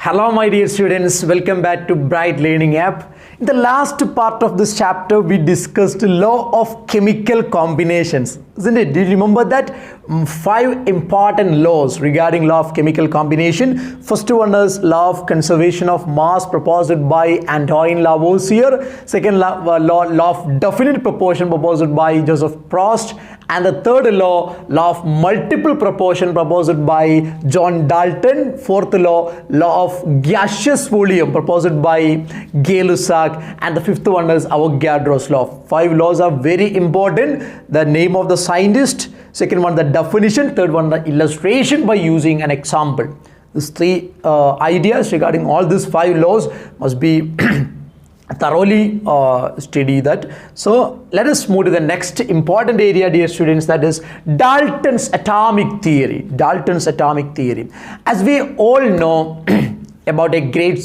Hello my dear students, welcome back to Bright Learning App. In the last part of this chapter, we discussed law of chemical combinations, isn't it? Do you remember that? 5 important laws regarding law of chemical combination. First one is law of conservation of mass proposed by Antoine Lavoisier. Second law of definite proportion proposed by Joseph Proust. And the third law of multiple proportion proposed by John Dalton. Fourth law of gaseous volume proposed by Gay-Lussac. And the fifth one is Avogadro's law. 5 laws are very important. The name of the scientist, second one the definition, third one the illustration by using an example. These 3 ideas regarding all these 5 laws must be thoroughly study that. So let us move to the next important area, dear students, that is Dalton's atomic theory. Dalton's atomic theory. As we all know about a great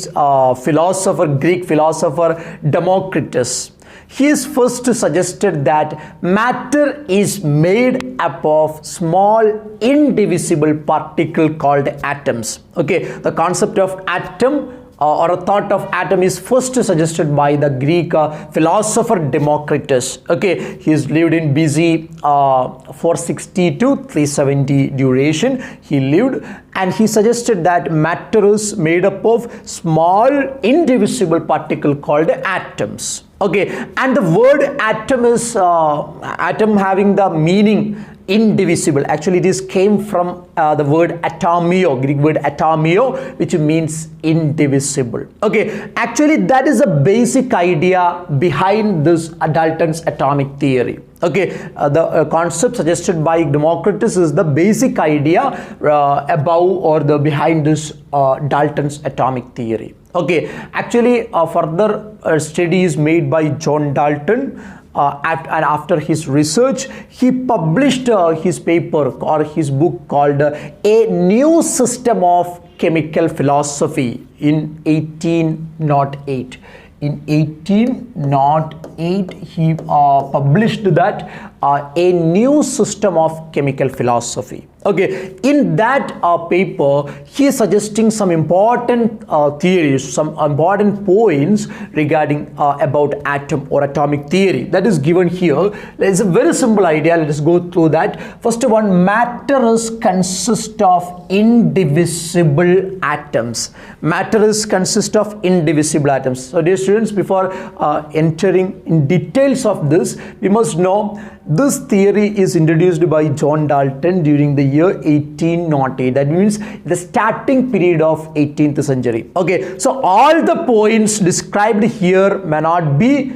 philosopher, Greek philosopher, Democritus. He is first suggested that matter is made up of small indivisible particles called atoms. Okay, the concept of atom or a thought of atom is first suggested by the Greek philosopher Democritus. Okay, he has lived in BC 460 to 370 duration. He lived and he suggested that matter is made up of small indivisible particles called atoms. Okay, and the word atom is atom having the meaning indivisible. Actually, this came from the word atomio, Greek word atomio, which means indivisible. Okay, actually that is a basic idea behind this Dalton's atomic theory. Okay, the concept suggested by Democritus is the basic idea above or the behind this Dalton's atomic theory. Okay, actually further studies made by John Dalton. And after his research, he published his paper or his book called A New System of Chemical Philosophy in 1808. In 1808, he published that A New System of Chemical Philosophy. Okay, in that paper, he is suggesting some important theories, some important points regarding about atom or atomic theory. That is given here. It's a very simple idea. Let us go through that. First one, matter is consist of indivisible atoms. Matter is consist of indivisible atoms. So, dear students, before entering in details of this, we must know this theory is introduced by John Dalton during the year 1808. That means the starting period of 18th century. Okay, so all the points described here may not be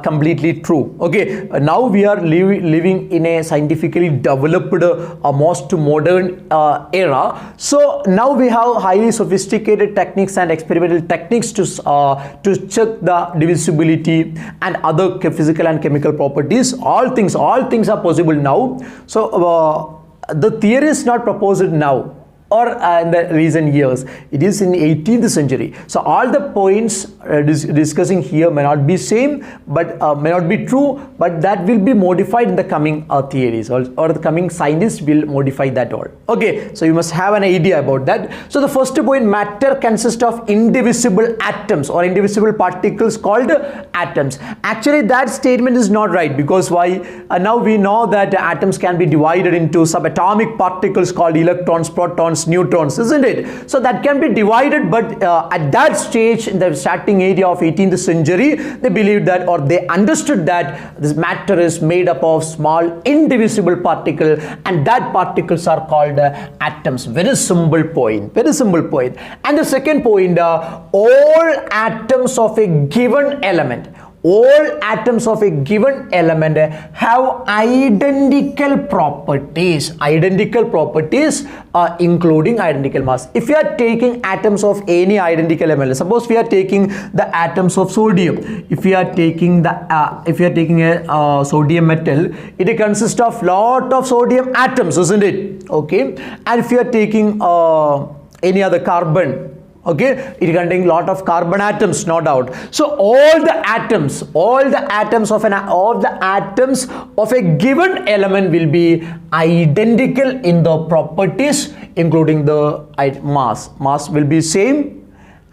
completely true. Okay, now we are living in a scientifically developed most modern era. So now we have highly sophisticated techniques and experimental techniques to check the divisibility and other physical and chemical properties. All things are possible now. So the theory is not proposed now or in the recent years. It is in 18th century. So all the points discussing here may not be same, but may not be true, but that will be modified in the coming theories or the coming scientists will modify that all. Okay, so you must have an idea about that. So the first point, matter consists of indivisible atoms or indivisible particles called atoms. Actually, that statement is not right, because why? Now we know that atoms can be divided into subatomic particles called electrons, protons, neutrons, isn't it? So that can be divided, but at that stage in the starting area of 18th century, they believed that, or they understood that this matter is made up of small indivisible particles, and that particles are called atoms. Very simple point, very simple point. And the second point, all atoms of a given element, all atoms of a given element have identical properties, including identical mass. If we are taking atoms of any identical element, suppose we are taking the atoms of sodium. If we are taking a sodium metal, it consists of lot of sodium atoms, isn't it? Okay, and if you are taking any other carbon, okay, it contains lot of carbon atoms, no doubt. So all the atoms of a given element will be identical in the properties, including the mass will be same,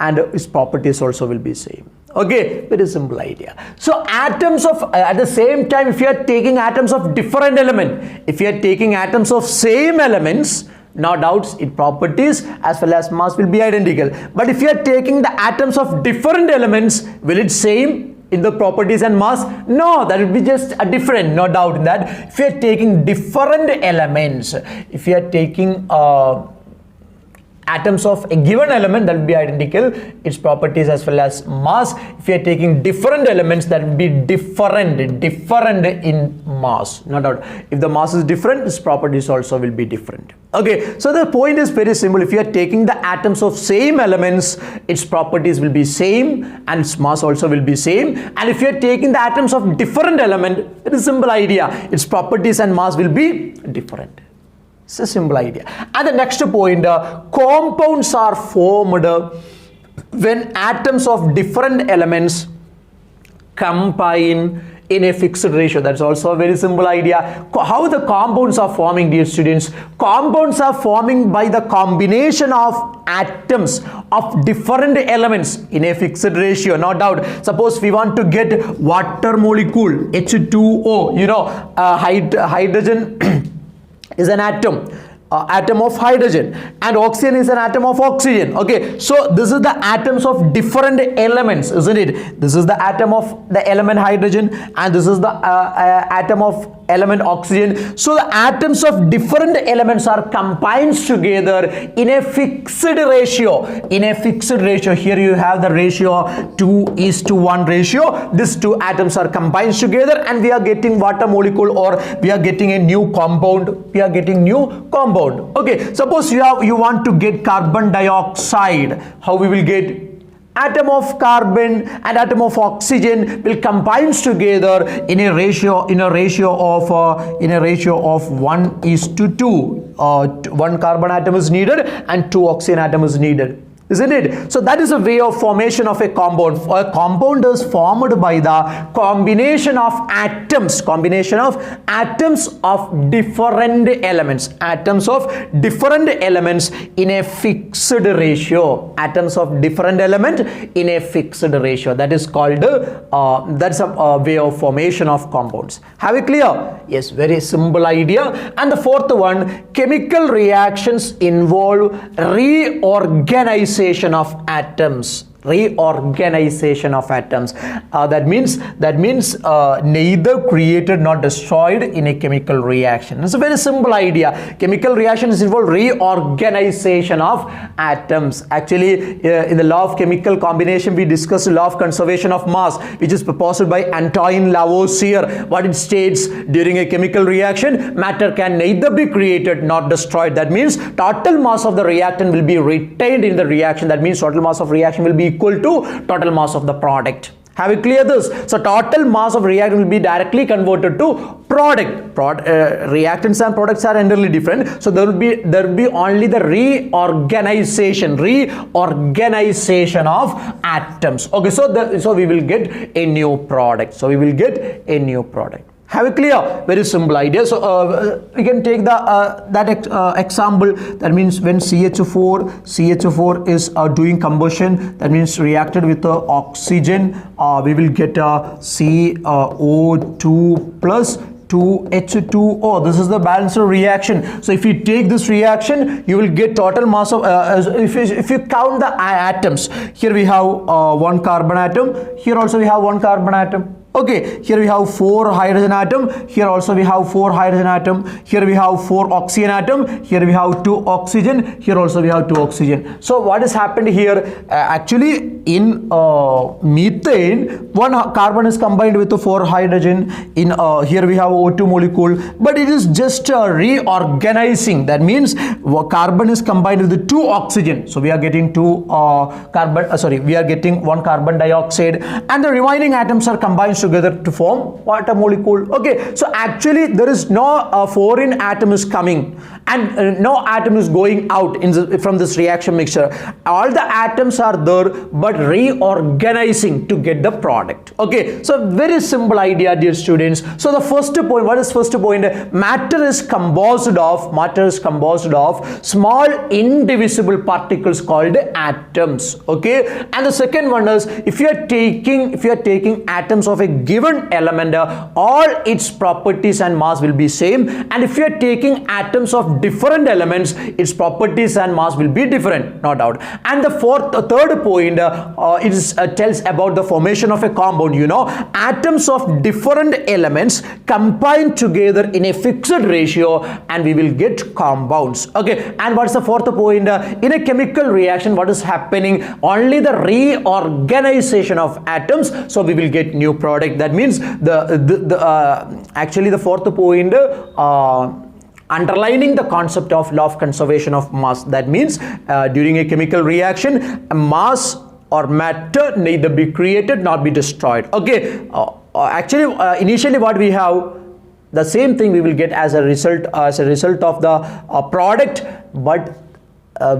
and its properties also will be same. Okay, very simple idea. So atoms of at the same time, if you are taking atoms of different element, if you are taking atoms of same elements, no doubts its properties as well as mass will be identical. But if you are taking the atoms of different elements, will it same in the properties and mass? No, that will be just a different, no doubt in that. If you are taking different elements, if you are taking atoms of a given element, that will be identical, its properties as well as mass. If you are taking different elements, that will be different in mass, no doubt. If the mass is different, its properties also will be different. Okay, so the point is very simple. If you are taking the atoms of same elements, its properties will be same and its mass also will be same. And if you are taking the atoms of different element, it is a simple idea, its properties and mass will be different. It's a simple idea. And the next point, compounds are formed when atoms of different elements combine in a fixed ratio. That's also a very simple idea. How the compounds are forming, dear students? Compounds are forming by the combination of atoms of different elements in a fixed ratio, no doubt. Suppose we want to get water molecule H2O, you know, hydrogen is an atom of hydrogen, and oxygen is an atom of oxygen. Okay, so this is the atoms of different elements, isn't it? This is the atom of the element hydrogen, and this is the atom of element oxygen. So the atoms of different elements are combined together in a fixed ratio. In a fixed ratio, here you have the ratio 2:1 ratio. These two atoms are combined together, and we are getting water molecule, or we are getting a new compound. We are getting new compound. Okay, suppose you want to get carbon dioxide. How we will get? Atom of carbon and atom of oxygen will combine together in a ratio of 1:2. One carbon atom is needed and 2 oxygen atom is needed, isn't it? So that is a way of formation of a compound. A compound is formed by the combination of atoms of different elements, in a fixed ratio, atoms of different element in a fixed ratio. That is called that's a way of formation of compounds. Have it clear? Yes, very simple idea. And the fourth one, chemical reactions involve reorganization of atoms. That means neither created nor destroyed in a chemical reaction. It's a very simple idea. Chemical reactions involve reorganization of atoms. Actually, in the law of chemical combination, we discussed the law of conservation of mass, which is proposed by Antoine Lavoisier. What it states: during a chemical reaction, matter can neither be created nor destroyed. That means total mass of the reactant will be retained in the reaction. That means total mass of reaction will be equal to total mass of the product. Have you clear this? So total mass of reactant will be directly converted to product. Reactants and products are entirely different. So there will be only the reorganization of atoms. Okay, so we will get a new product. Have it clear? Very simple idea. So we can take the example. That means when CH4 is doing combustion, that means reacted with oxygen, we will get CO2 plus 2H2O. This is the balanced reaction. So if you take this reaction, you will get total mass of if you count the atoms, here we have one carbon atom, here also we have one carbon atom. Okay, here we have 4 hydrogen atom, here also we have 4 hydrogen atom, here we have 4 oxygen atom, here we have 2 oxygen, here also we have 2 oxygen. So what has happened here? Actually in methane, one carbon is combined with 4 hydrogen. In here we have O2 molecule, but it is just reorganizing. That means carbon is combined with 2 oxygen, so we are getting 2 we are getting 1 carbon dioxide, and the remaining atoms are combined combines together to form what? A molecule. Okay, so actually there is no foreign atom is coming and no atom is going out from this reaction mixture. All the atoms are there but reorganizing to get the product. Okay, so very simple idea, dear students. So the first point, what is first point? Matter is composed of small indivisible particles called atoms. Okay, and the second one is if you are taking atoms of a given element, all its properties and mass will be same, and if you are taking atoms of different elements, its properties and mass will be different, no doubt. And the third point tells about the formation of a compound. You know, atoms of different elements combine together in a fixed ratio and we will get compounds. Okay, and what's the fourth point? In a chemical reaction, what is happening? Only the reorganization of atoms, so we will get new product. That means actually the fourth point underlining the concept of law of conservation of mass. That means during a chemical reaction, mass or matter neither be created nor be destroyed. Okay, actually initially what we have, the same thing we will get as a result of the product, but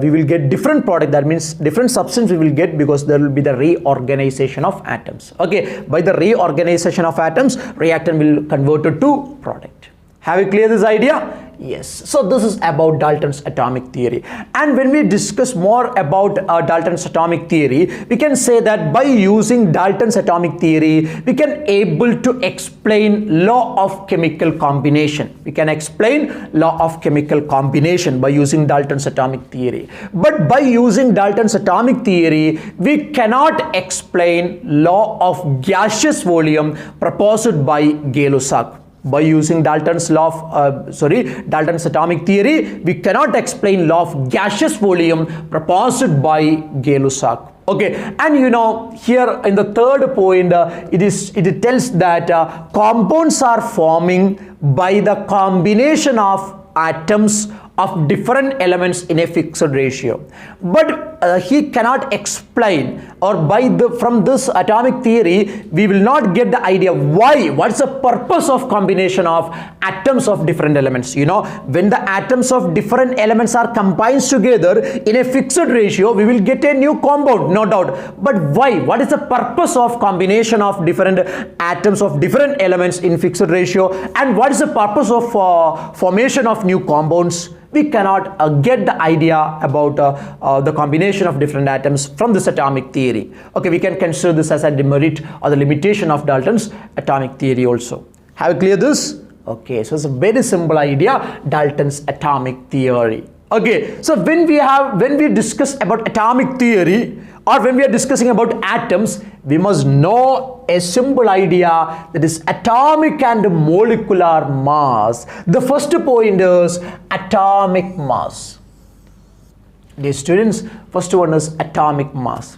we will get different product. That means different substance we will get because there will be the reorganization of atoms. Okay, by the reorganization of atoms, reactant will convert it to product. Have you clear this idea? Yes. So this is about Dalton's atomic theory. And when we discuss more about Dalton's atomic theory, we can say that by using Dalton's atomic theory, we can able to explain law of chemical combination. We can explain law of chemical combination by using Dalton's atomic theory. But by using Dalton's atomic theory, we cannot explain law of gaseous volume proposed by Gay-Lussac. By using Dalton's atomic theory, we cannot explain law of gaseous volume proposed by Gay-Lussac. Okay, and you know, here in the third point, it tells that compounds are forming by the combination of atoms of different elements in a fixed ratio. But he cannot explain, or from this atomic theory we will not get the idea why, what's the purpose of combination of atoms of different elements. You know, when the atoms of different elements are combined together in a fixed ratio, we will get a new compound, no doubt. But why? What is the purpose of combination of different atoms of different elements in fixed ratio, and what is the purpose of formation of new compounds? We cannot get the idea about the combination of different atoms from this atomic theory. Okay, we can consider this as a demerit or the limitation of Dalton's atomic theory also. Have you clear this? Okay, so it's a very simple idea, Dalton's atomic theory. Okay, so when we discuss about atomic theory, or when we are discussing about atoms, we must know a simple idea, that is atomic and molecular mass. The first point is atomic mass. Dear students, first one is atomic mass.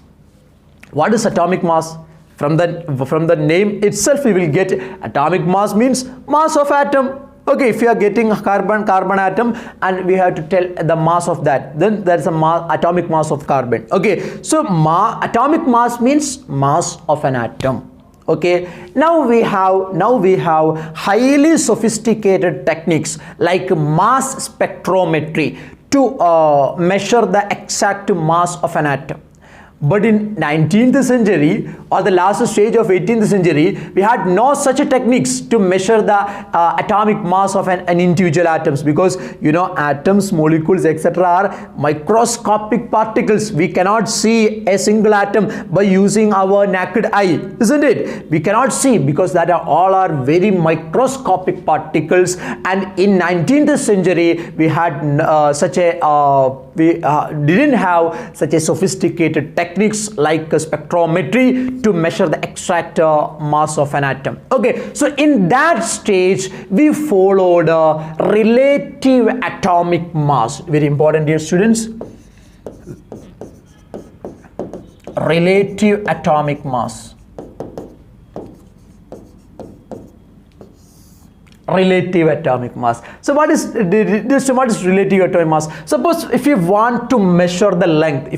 What is atomic mass? From the name itself we will get atomic mass means mass of atom. Okay, if you are getting a carbon atom and we have to tell the mass of that, then there is a atomic mass of carbon. Okay, so atomic mass means mass of an atom. Okay, now we have highly sophisticated techniques like mass spectrometry to measure the exact mass of an atom. But in 19th century or the last stage of 18th century, we had no such techniques to measure the atomic mass of an individual atoms, because you know, atoms, molecules, etc. are microscopic particles. We cannot see a single atom by using our naked eye, isn't it? We cannot see because that all are very microscopic particles. And in 19th century we had didn't have such a sophisticated techniques like spectrometry to measure the exact mass of an atom. Okay, so in that stage we followed relative atomic mass. Very important, dear students. Relative atomic mass. relative atomic mass. So what is relative atomic mass? Suppose if you want to measure the length,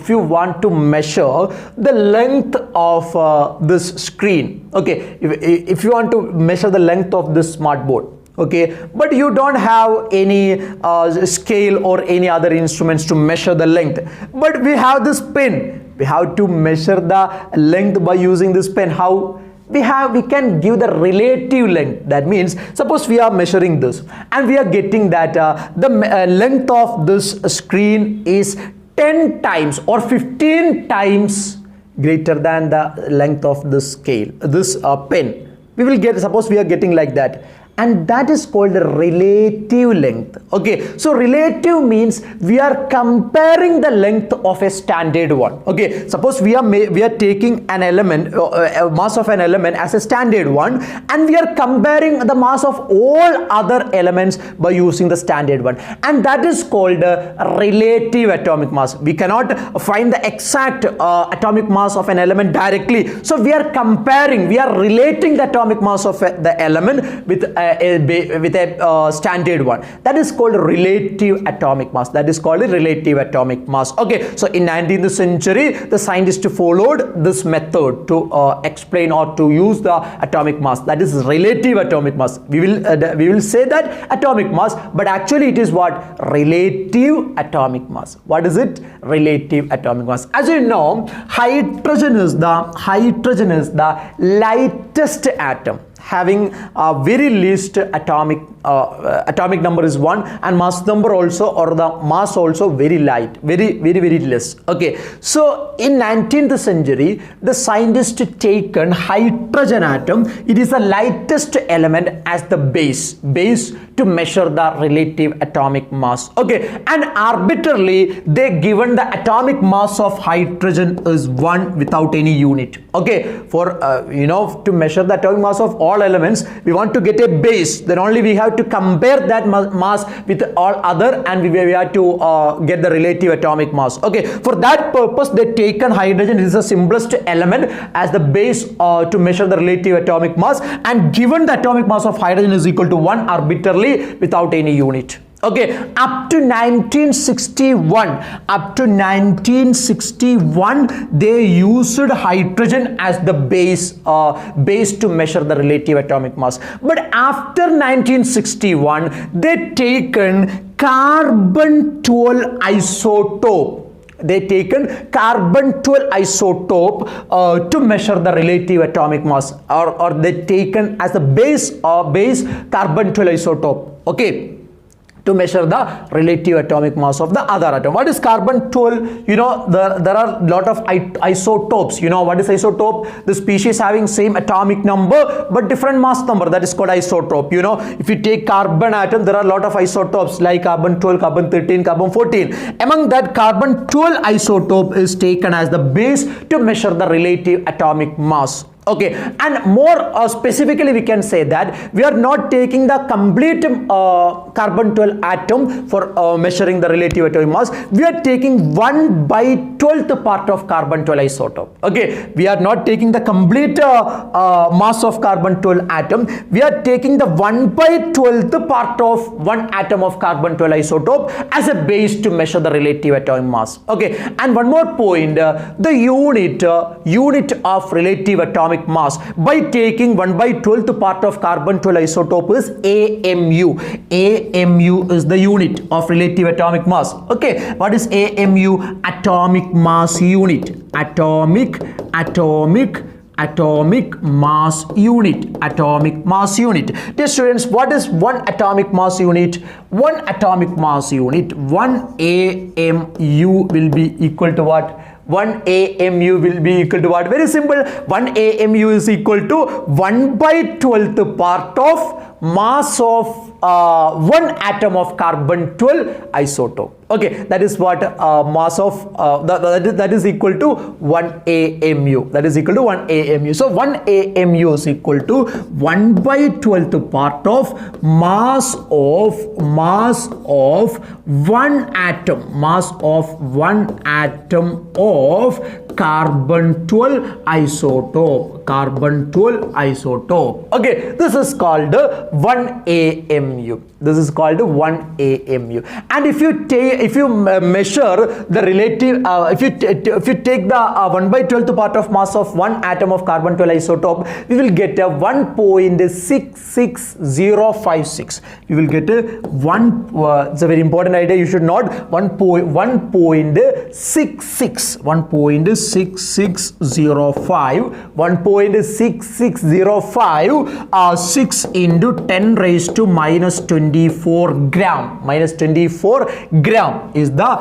of this screen, okay, if you want to measure the length of this smart board, okay, but you don't have any scale or any other instruments to measure the length, but we have this pen. We have to measure the length by using this pen. How? We can give the relative length. That means suppose we are measuring this and we are getting that the length of this screen is 10 times or 15 times greater than the length of this scale, this pen. We will get, suppose we are getting like that, and that is called the relative length. Okay, so relative means we are comparing the length of a standard one. Okay, suppose we are taking an element, mass of an element as a standard one, and we are comparing the mass of all other elements by using the standard one, and that is called relative atomic mass. We cannot find the exact atomic mass of an element directly, so we are comparing, we are relating the atomic mass of the element with a standard one. That is called relative atomic mass. Okay, so in 19th century the scientists followed this method to explain or to use the atomic mass, that is relative atomic mass. We will say that atomic mass, but actually it is what? Relative atomic mass. What is it? Relative atomic mass. As you know, hydrogen is the lightest atom, having very least atomic number is 1, and mass number also, or the mass also, very light, very less. Okay, so in 19th century the scientists taken hydrogen atom, it is the lightest element, as the base to measure the relative atomic mass. Okay, and arbitrarily they given the atomic mass of hydrogen is 1 without any unit. Okay, for to measure the atomic mass of all elements, we want to get a base, then only we have to compare that mass with all other, and we have to get the relative atomic mass. Okay, for that purpose they taken hydrogen, it is the simplest element, as the base to measure the relative atomic mass, and given the atomic mass of hydrogen is equal to 1 arbitrarily without any unit. Okay, up to 1961 they used hydrogen as the base to measure the relative atomic mass. But after 1961 they taken carbon 12 isotope. To measure the relative atomic mass, or they taken as the base carbon 12 isotope. Okay, to measure the relative atomic mass of the other atom. What is carbon 12? There are a lot of isotopes. You know what is isotope? The species having same atomic number but different mass number, that is called isotope. If you take carbon atom, there are a lot of isotopes like carbon 12, carbon 13, carbon 14. Among that, carbon 12 isotope is taken as the base to measure the relative atomic mass. Okay, and more specifically we can say that we are not taking the complete carbon 12 atom for measuring the relative atomic mass. We are taking 1/12th part of carbon 12 isotope. Okay, we are not taking the complete mass of carbon 12 atom. We are taking the 1/12th part of one atom of carbon 12 isotope as a base to measure the relative atomic mass. Okay, and one more point, the unit of relative atomic mass by taking 1/12th part of carbon 12 isotope is AMU. AMU is the unit of relative atomic mass. Okay, what is AMU? Atomic mass unit. Atomic mass unit. Atomic mass unit. Dear students, what is one atomic mass unit? One atomic mass unit, 1 AMU will be equal to what? 1 AMU will be equal to what? Very simple. 1 AMU is equal to 1/12th part of mass of one atom of carbon 12 isotope. Okay, that is what mass of that is equal to 1 AMU. That is equal to 1 AMU. So 1 AMU is equal to 1/12th part of mass of one atom. Mass of one atom of carbon 12 isotope. carbon 12 isotope. Okay, this is called 1 AMU. This is called 1 AMU. And if you measure the relative, if you take the 1 by 12th part of mass of one atom of carbon 12 isotope, we will get a 1.66056. You will get a it's a very important idea. You should note 1.6605, 1.6605, 6 into 10 raised to minus 24 gram. Minus 24 gram is the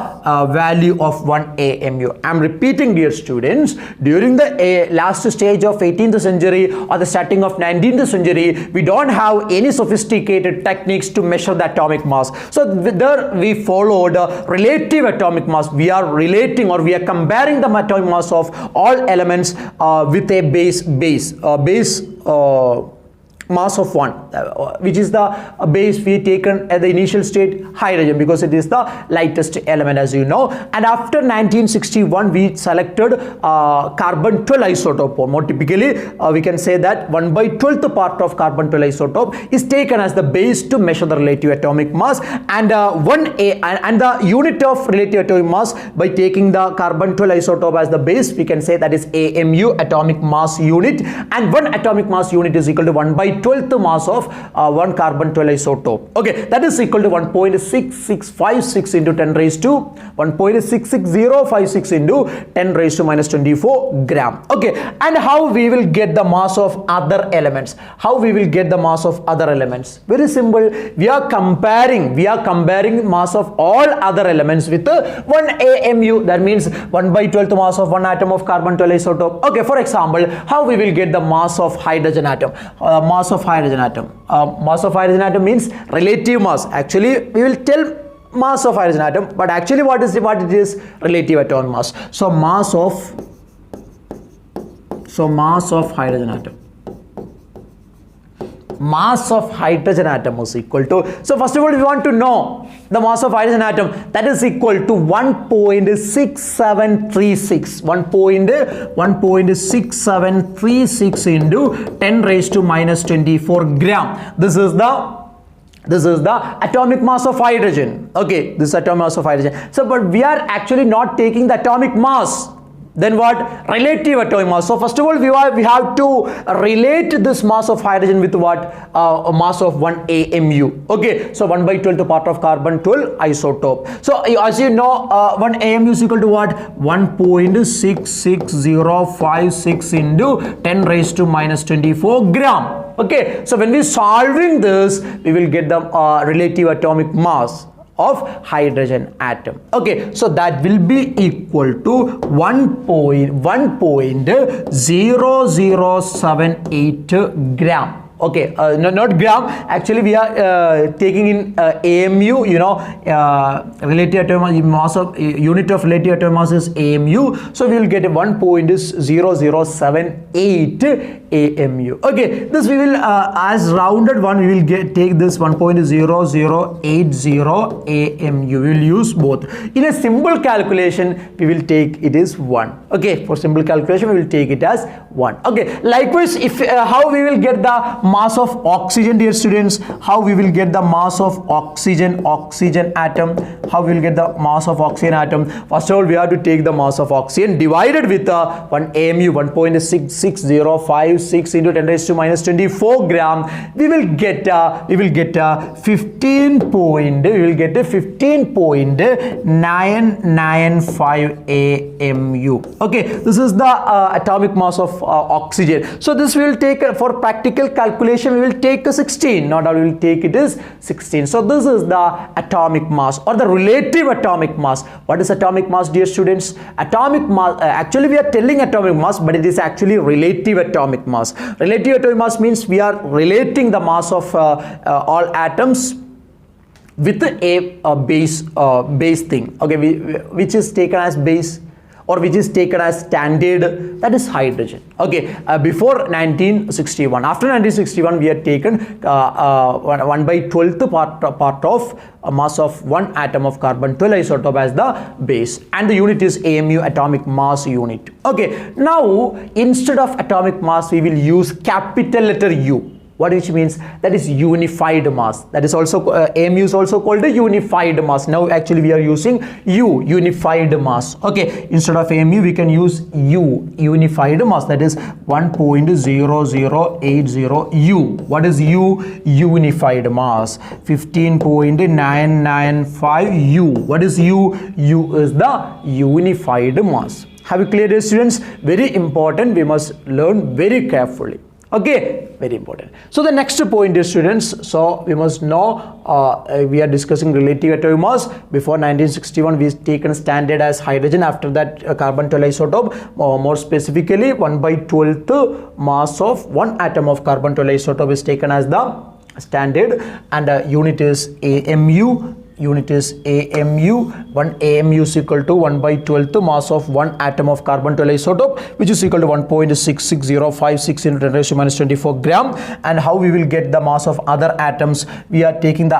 value of 1 AMU. I am repeating, dear students, during the last stage of 18th century or the starting of 19th century, we don't have any sophisticated techniques to measure the atomic mass. So there we followed relative atomic mass. We are relating, or we are comparing the atomic mass of all elements with a base mass of 1, which is the base we taken at the initial state, hydrogen, because it is the lightest element, as you know. And after 1961 we selected carbon 12 isotope, or more typically we can say that 1 by 12th part of carbon 12 isotope is taken as the base to measure the relative atomic mass. And and the unit of relative atomic mass, by taking the carbon 12 isotope as the base, we can say that is AMU, atomic mass unit. And 1 atomic mass unit is equal to 1 by 12th mass of 1 carbon 12 isotope. Okay, that is equal to 1.6656 into 10 raised to 1.66056 into 10 raised to minus 24 gram. Okay, and how we will get the mass of other elements? How we will get the mass of other elements? Very simple. We are comparing mass of all other elements with 1 AMU. That means 1 by 12th mass of one atom of carbon 12 isotope. Okay, for example, how we will get the mass of hydrogen atom? Mass of hydrogen atom. Mass of hydrogen atom means relative mass. Actually, we will tell mass of hydrogen atom, but actually what it is? Relative atomic mass. So mass of hydrogen atom. Mass of hydrogen atom is equal to, so first of all we want to know the mass of hydrogen atom. That is equal to 1.6736, 1.6736 into 10 raised to minus 24 gram. This is the atomic mass of hydrogen. Okay, this is atomic mass of hydrogen. So but we are actually not taking the atomic mass. Then what? Relative atomic mass. So first of all we have to relate this mass of hydrogen with what? A mass of 1 AMU. Okay, so 1 by 12th part of carbon 12 isotope. So as you know, 1 AMU is equal to what? 1.66056 into 10 raised to minus 24 gram. Okay, so when we solving this, we will get the relative atomic mass of hydrogen atom. Okay, so that will be equal to 1.0078 gram. Okay, no, not gram. Actually, we are taking in AMU. You know, relative atomic mass of unit of relative atomic mass is AMU. So we will get a 1.0078 AMU. Okay, this we will as rounded one. We will take this 1.0080 AMU. We will use both. In a simple calculation, we will take it is 1. Okay, for simple calculation, we will take it as 1. Okay, likewise, if how we will get the mass of oxygen, dear students? How we will get the mass of oxygen atom? How we will get the mass of oxygen atom? First of all, we have to take the mass of oxygen divided with 1 AMU, 1.66056 into 10 raised to minus 24 gram. We will get 15.995 AMU. Okay, this is the atomic mass of oxygen. So this we will take for practical calculation. We will take 16. Not all, we will take it is 16. So this is the atomic mass or the relative atomic mass. What is atomic mass, dear students? Atomic mass, actually we are telling atomic mass, but it is actually relative atomic mass. Relative atomic mass means we are relating the mass of all atoms with a base thing. Okay, which is taken as base. or which is taken as standard, that is hydrogen. Okay, before 1961, after 1961 we had taken 1 by 12th part of a mass of one atom of carbon 12 isotope as the base, and the unit is AMU, atomic mass unit. Okay, now instead of atomic mass we will use capital letter U, which means that is unified mass. That is also AMU is also called a unified mass. Now actually we are using U, unified mass. Okay, instead of AMU we can use U, unified mass, that is 1.0080 U. What is U? Unified mass. 15.995 U. What is U? U is the unified mass. Have you cleared it, students? Very important, we must learn very carefully. Okay, very important. So the next point is, students, so we must know we are discussing relative atomic mass. Before 1961 we taken standard as hydrogen, after that carbon 12 isotope, more specifically 1 by 12th mass of one atom of carbon 12 isotope is taken as the standard, and unit is AMU. Unit is AMU. 1 AMU is equal to 1 by 12th mass of one atom of carbon 12 isotope, which is equal to 1.66056 into 10 raised to minus 24 gram. And how we will get the mass of other atoms? We are taking the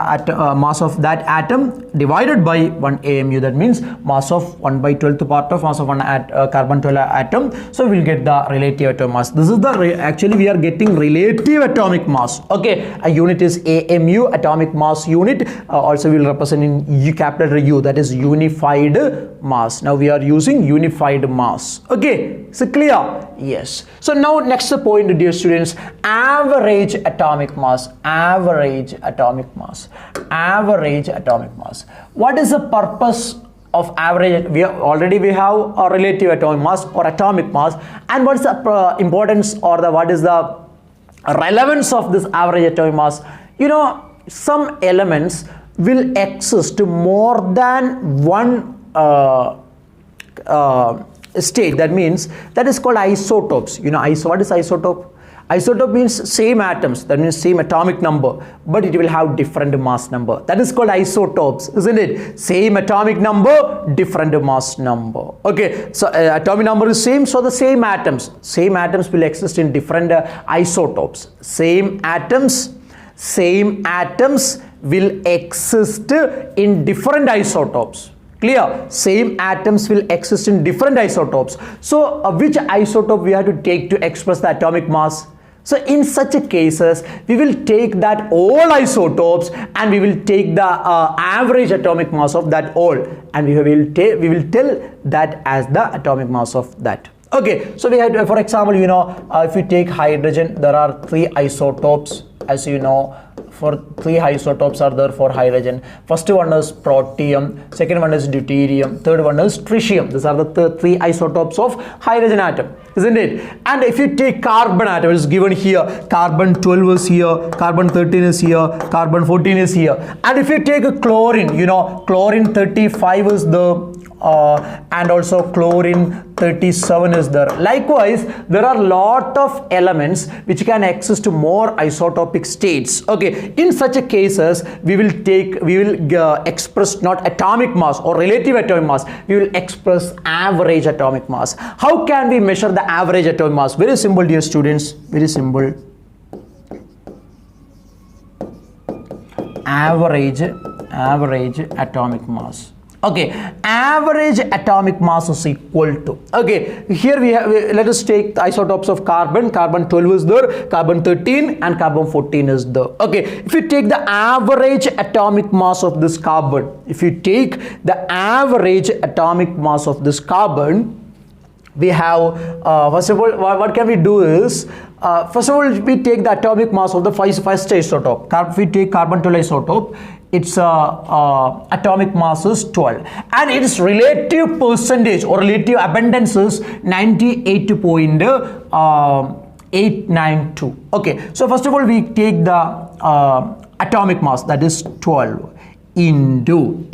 mass of that atom divided by 1 AMU. That means mass of 1 by 12th part of mass of one carbon 12 atom. So we will get the relative atomic mass. This is the actually we are getting relative atomic mass. Okay, a unit is AMU, atomic mass unit. Also we will represent in U, capital U, that is unified mass. Now we are using unified mass. Okay, so clear? Yes. So now next point, dear students, average atomic mass. Average atomic mass. Average atomic mass. What is the purpose of average? We have a relative atomic mass or atomic mass, and what is the importance or the what is the relevance of this average atomic mass? You know, some elements will exist more than one state. That means that is called isotopes. You know, what is isotope? Isotope means same atoms, that means same atomic number, but it will have different mass number. That is called isotopes, isn't it? Same atomic number, different mass number. Okay, so atomic number is same, so the same atoms will exist in different isotopes. Same atoms will exist in different isotopes. Clear? Same atoms will exist in different isotopes. So which isotope we have to take to express the atomic mass? So in such cases we will take that all isotopes and we will take the average atomic mass of that all, and we will tell that as the atomic mass of that. Okay, so we had, for example, you know, if you take hydrogen, there are 3 isotopes, as you know. For 3 isotopes are there for hydrogen. First one is protium, second one is deuterium, third one is tritium. These are the 3 isotopes of hydrogen atom, isn't it? And if you take carbon atom, it is given here. Carbon 12 is here, carbon 13 is here, carbon 14 is here. And if you take a chlorine, you know, chlorine 35 is the and also chlorine 37 is there. Likewise, there are lot of elements which can exist more isotopic states. Okay, in such cases we will express not atomic mass or relative atomic mass, we will express average atomic mass. How can we measure the average atomic mass? Very simple, dear students, very simple. Average atomic mass. Okay, average atomic mass is equal to, okay, here let us take the isotopes of carbon. Carbon 12 is there, carbon 13 and carbon 14 is there. Okay, if you take the average atomic mass of this carbon, we have, first of all, what can we do is, first of all, we take the atomic mass of the first isotope. If we take carbon 12 isotope, its atomic mass is 12, and its relative percentage or relative abundance is 98.892. Okay, so first of all, we take the atomic mass, that is 12 into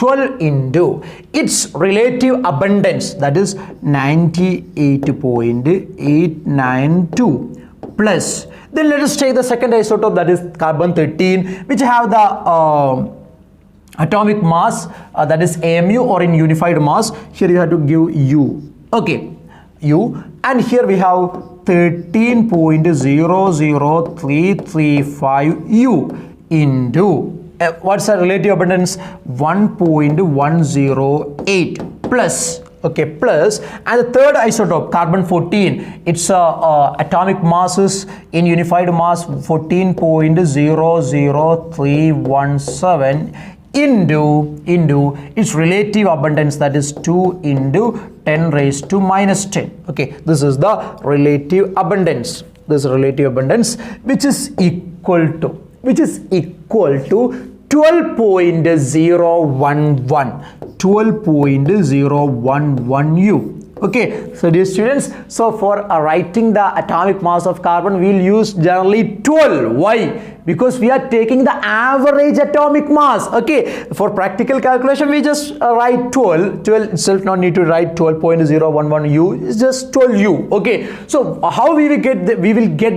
its relative abundance, that is 98.892 plus. Then let us take the second isotope, that is carbon 13, which have the atomic mass, that is AMU or in unified mass. Here you have to give U, Okay, U, and here we have 13.00335 U into what's the relative abundance? 1.108 plus, okay, plus, and the third isotope, carbon 14, its atomic masses in unified mass 14.00317 into its relative abundance, that is 2 into 10 raised to minus 10. Okay, this is the relative abundance. This relative abundance, which is equal to 12.011 U. Okay, so dear students, so for writing the atomic mass of carbon, we will use generally 12. Why? Because we are taking the average atomic mass. Okay, for practical calculation, we just write 12. 12 itself, not need to write 12.011 U. It's just 12 U. Okay, so how we will get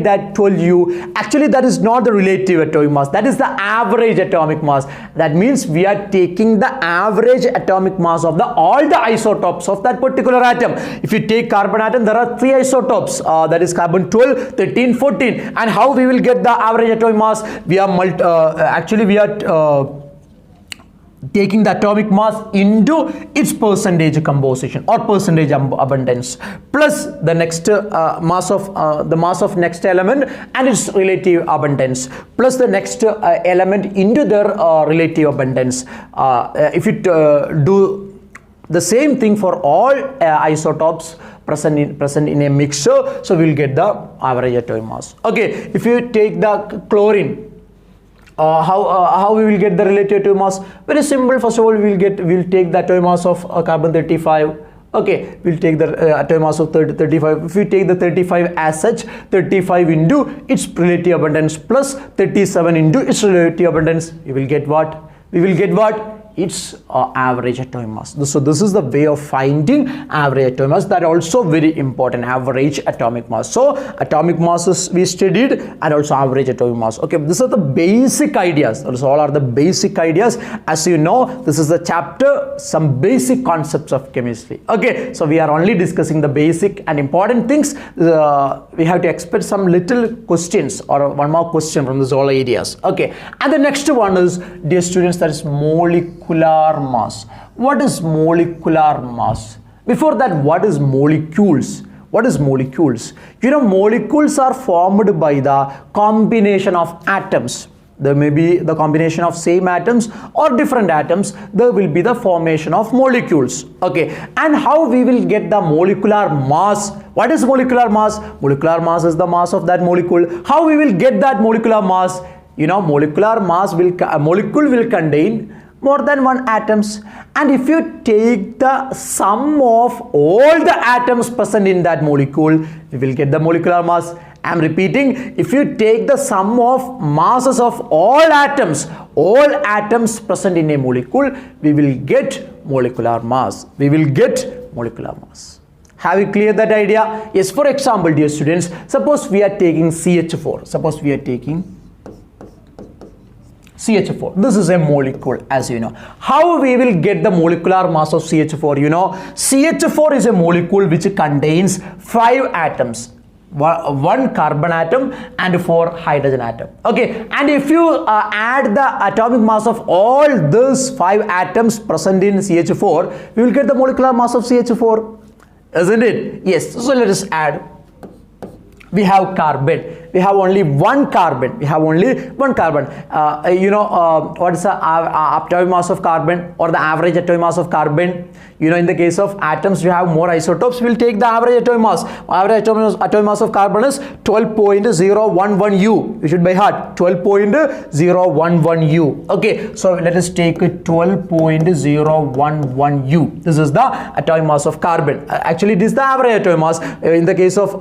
that 12 U? Actually, that is not the relative atomic mass. That is the average atomic mass. That means we are taking the average atomic mass of all the isotopes of that particular atom. If you take carbon atom, there are 3 isotopes, that is carbon 12, 13, 14. And how we will get the average atomic mass? We are taking the atomic mass into its percentage composition or percentage abundance plus the next mass of next element and its relative abundance plus the next element into their relative abundance. If you do the same thing for all isotopes present in a mixture, so we will get the average atomic mass. Okay, if you take the chlorine, how we will get the relative atomic mass? Very simple. First of all, we'll take the atomic mass of carbon 35. Okay, we'll take the atomic mass of 35. If we take the 35 as such, 35 into its relative abundance plus 37 into its relative abundance, we will get what? Its average atomic mass. So this is the way of finding average atomic mass. That also very important, average atomic mass. So atomic masses we studied and also average atomic mass. Okay, these are the basic ideas. Those all are the basic ideas. As you know, this is the chapter, some basic concepts of chemistry. Okay, so we are only discussing the basic and important things. We have to expect some little questions or one more question from these all areas. Okay, and the next one is, dear students, that is molecular mass. What is molecular mass? Before that, what is molecules? What is molecules? You know, molecules are formed by the combination of atoms. There may be the combination of same atoms or different atoms. There will be the formation of molecules. Okay, and how we will get the molecular mass? What is molecular mass? Molecular mass is the mass of that molecule. How we will get that molecular mass? You know, molecular mass molecule will contain more than one atoms, and if you take the sum of all the atoms present in that molecule, we will get the molecular mass. I am repeating, if you take the sum of masses of all atoms present in a molecule, we will get molecular mass. Have you cleared that idea? Yes, for example, dear students, suppose we are taking CH4. CH4. This is a molecule, as you know. How we will get the molecular mass of CH4? You know, CH4 is a molecule which contains 5 atoms. 1 carbon atom and 4 hydrogen atom. Okay, and if you add the atomic mass of all these 5 atoms present in CH4, we will get the molecular mass of CH4, isn't it? Yes. So let us add. We have carbon. We have only one carbon. You know, what is the atomic mass of carbon or the average atomic mass of carbon? You know, in the case of atoms, we have more isotopes. We'll take the average atomic mass. Average atomic mass of carbon is 12.011 U. You should by heart 12.011 U. Okay, so let us take 12.011 U. This is the atomic mass of carbon. Actually, this is the average atomic mass. In the case of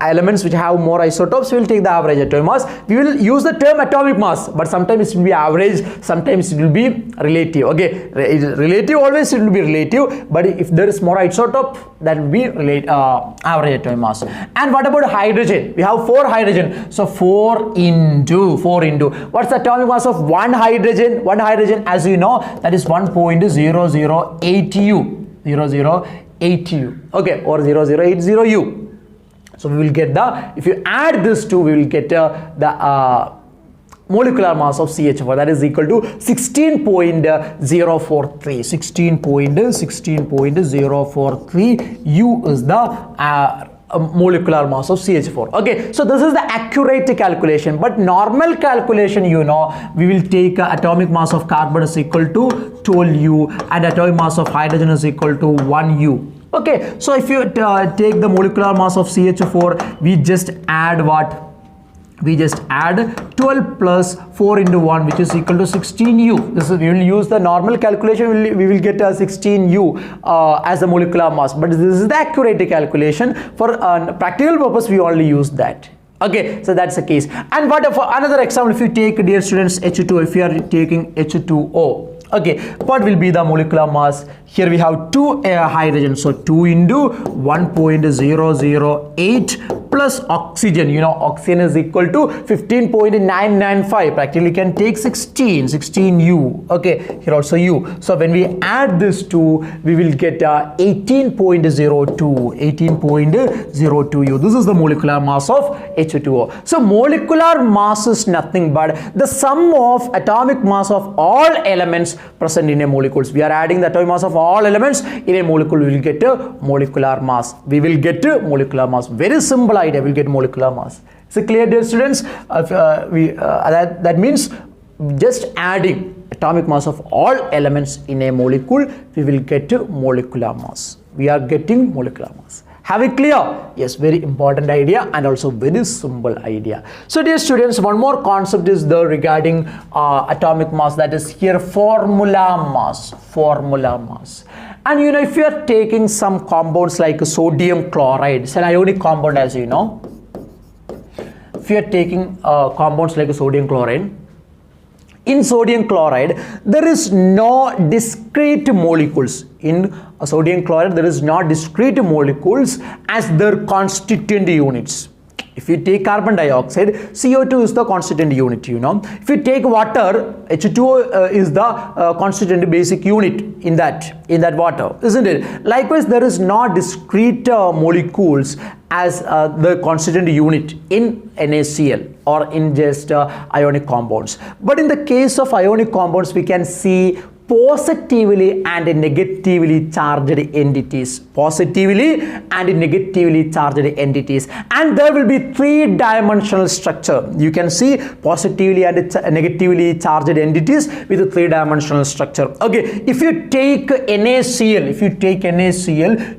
elements which have more isotopes, we will take the average atomic mass. We will use the term atomic mass, but sometimes it will be average, sometimes it will be relative. Okay, relative, always it will be relative, but if there is more isotope, that will be average atomic mass. And what about hydrogen? We have 4 hydrogen, so 4 into what's the atomic mass of one hydrogen? As you know, that is 1.008 U. 008 008U, okay, or 0080U. So we will get the, if you add this two, we will get the molecular mass of CH4, that is equal to 16.043. 16.043 U is the molecular mass of CH4. Okay, so this is the accurate calculation, but normal calculation, you know, we will take atomic mass of carbon is equal to 12U and atomic mass of hydrogen is equal to 1U. Okay, so if you take the molecular mass of CH4, we just add what? We just add 12 plus 4 into 1, which is equal to 16U. This is, we will use the normal calculation, we will get 16U as the molecular mass, but this is the accurate calculation. For practical purpose, we only use that. Okay, so that's the case. And what for another example, if you take, dear students, H2, if you are taking H2O, okay, what will be the molecular mass? Here we have 2 hydrogen, so 2 into 1.008 plus oxygen, you know, oxygen is equal to 15.995, practically can take 16U, okay, here also U. So when we add this two, we will get 18.02U. This is the molecular mass of H2O. So molecular mass is nothing but the sum of atomic mass of all elements present in a molecule. We are adding the atomic mass of all elements in a molecule, we will get a molecular mass. We will get a molecular mass. Very simple idea, we will get molecular mass. Is it clear, dear students? That means just adding atomic mass of all elements in a molecule, we will get a molecular mass. We are getting molecular mass. Have it clear? Yes, very important idea and also very simple idea. So dear students, one more concept is there regarding atomic mass, that is here formula mass. And you know, if you are taking some compounds like sodium chloride, it's an ionic compound, as you know. If you are taking compounds like sodium chloride, in sodium chloride, there is no discrete molecules. In sodium chloride, there is no discrete molecules as their constituent units. If you take carbon dioxide, CO2 is the constituent unit, you know. If you take water, H2O is the constituent basic unit in that water, isn't it? Likewise, there is no discrete molecules as the constituent unit in NaCl or in just ionic compounds. But in the case of ionic compounds, we can see positively and negatively charged entities. Positively and negatively charged entities. And there will be three-dimensional structure. You can see positively and negatively charged entities with a three-dimensional structure. Okay, if you take NaCl,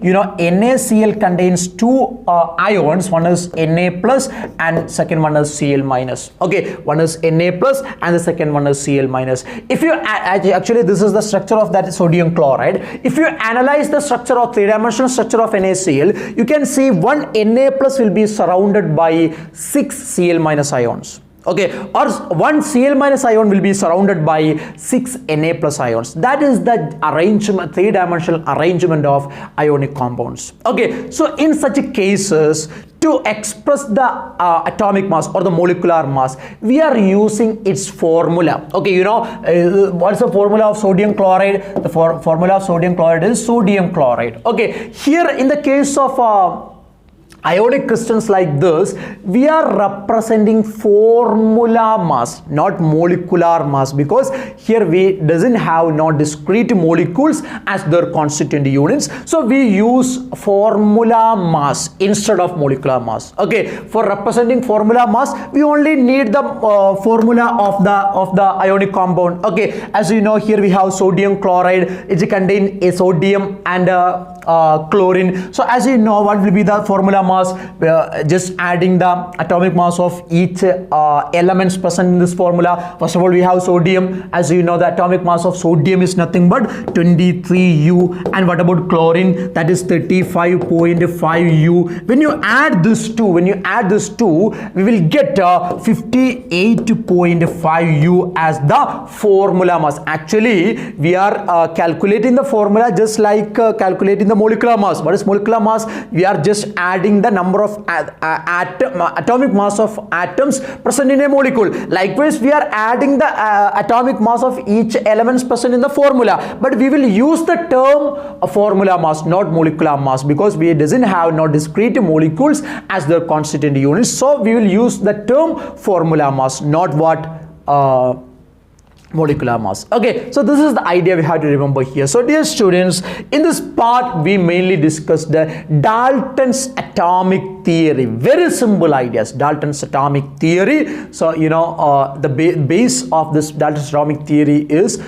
you know, NaCl contains two ions. One is Na plus and second one is Cl minus. Okay, one is Na plus and the second one is Cl minus. If you actually, this is the structure of that sodium chloride. If you analyze the structure of three-dimensional structure of NaCl, you can see one Na plus will be surrounded by 6 Cl minus ions. Okay, or one Cl minus ion will be surrounded by 6 Na plus ions. That is the arrangement, three-dimensional arrangement of ionic compounds. Okay, so in such cases, to express the atomic mass or the molecular mass, we are using its formula. Okay, you know, what's the formula of sodium chloride? The formula of sodium chloride is sodium chloride. Okay, here in the case of ionic crystals like this, we are representing formula mass, not molecular mass, because here we doesn't have not discrete molecules as their constituent units. So we use formula mass instead of molecular mass. Okay, for representing formula mass, we only need the formula of the ionic compound. Okay, as you know, here we have sodium chloride. It contains a sodium and chlorine. So as you know, what will be the formula mass? Just adding the atomic mass of each elements present in this formula. First of all, we have sodium. As you know, the atomic mass of sodium is nothing but 23U. And what about chlorine? That is 35.5U. When you add this two, we will get 58.5U as the formula mass. Actually, we are calculating the formula just like calculating the molecular mass. What is molecular mass? We are just adding adding the number of atomic mass of atoms present in a molecule. Likewise, we are adding the atomic mass of each elements present in the formula, but we will use the term formula mass, not molecular mass, because we doesn't have no discrete molecules as their constituent units. So we will use the term formula mass, not what molecular mass. Okay, so this is the idea we have to remember here. So dear students, in this part we mainly discussed the Dalton's atomic theory. Very simple ideas, Dalton's atomic theory. So you know the base of this Dalton's atomic theory is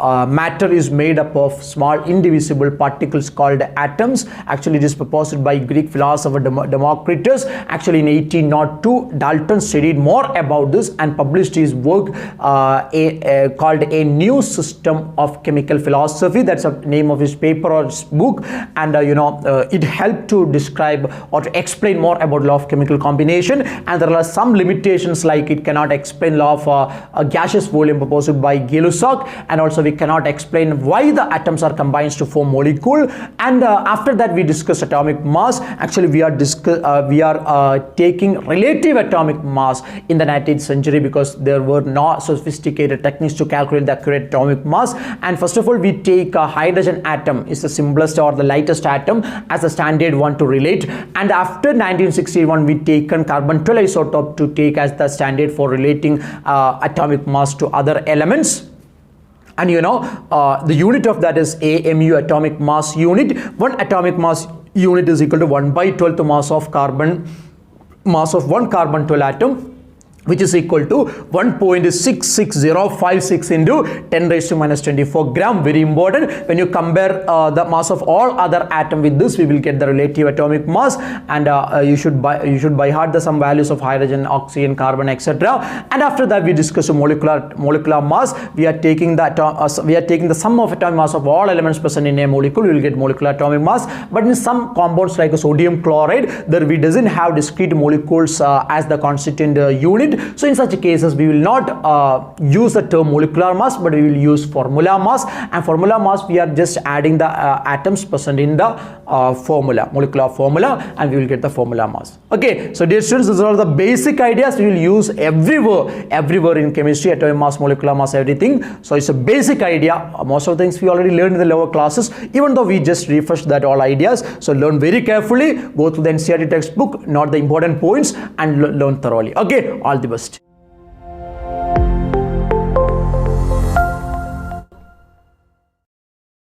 matter is made up of small indivisible particles called atoms. Actually, it is proposed by Greek philosopher Democritus. Actually, in 1802, Dalton studied more about this and published his work called A New System of Chemical Philosophy. That's the name of his paper or his book. And it helped to describe or to explain more about law of chemical combination. And there are some limitations, like it cannot explain law of a gaseous volume proposed by Gay-Lussac, and also we cannot explain why the atoms are combined to form molecule. And after that we discuss atomic mass. Actually, we are taking relative atomic mass in the 19th century because there were no sophisticated techniques to calculate the accurate atomic mass. And first of all, we take a hydrogen atom is the simplest or the lightest atom as a standard one to relate. And after 1961, we taken carbon 12 isotope to take as the standard for relating atomic mass to other elements. And the unit of that is AMU, atomic mass unit. One atomic mass unit is equal to 1/12th mass of one carbon 12 atom, which is equal to 1.66056 into 10 raised to minus 24 gram. Very important. When you compare the mass of all other atom with this, we will get the relative atomic mass. And you should by heart the some values of hydrogen, oxygen, carbon, etc. And after that, we discuss molecular mass. We are taking the sum of atomic mass of all elements present in a molecule. We will get molecular atomic mass. But in some compounds like sodium chloride, there we doesn't have discrete molecules as the constituent unit. So in such cases, we will not use the term molecular mass, but we will use formula mass. And formula mass, we are just adding the atoms present in the molecular formula, and we will get the formula mass. Okay, so dear students, these are the basic ideas we will use everywhere in chemistry: atomic mass, molecular mass, everything. So it's a basic idea. Most of the things we already learned in the lower classes, even though we just refreshed that all ideas. So learn very carefully, go through the NCERT textbook, note the important points, and learn thoroughly. Okay, all the best.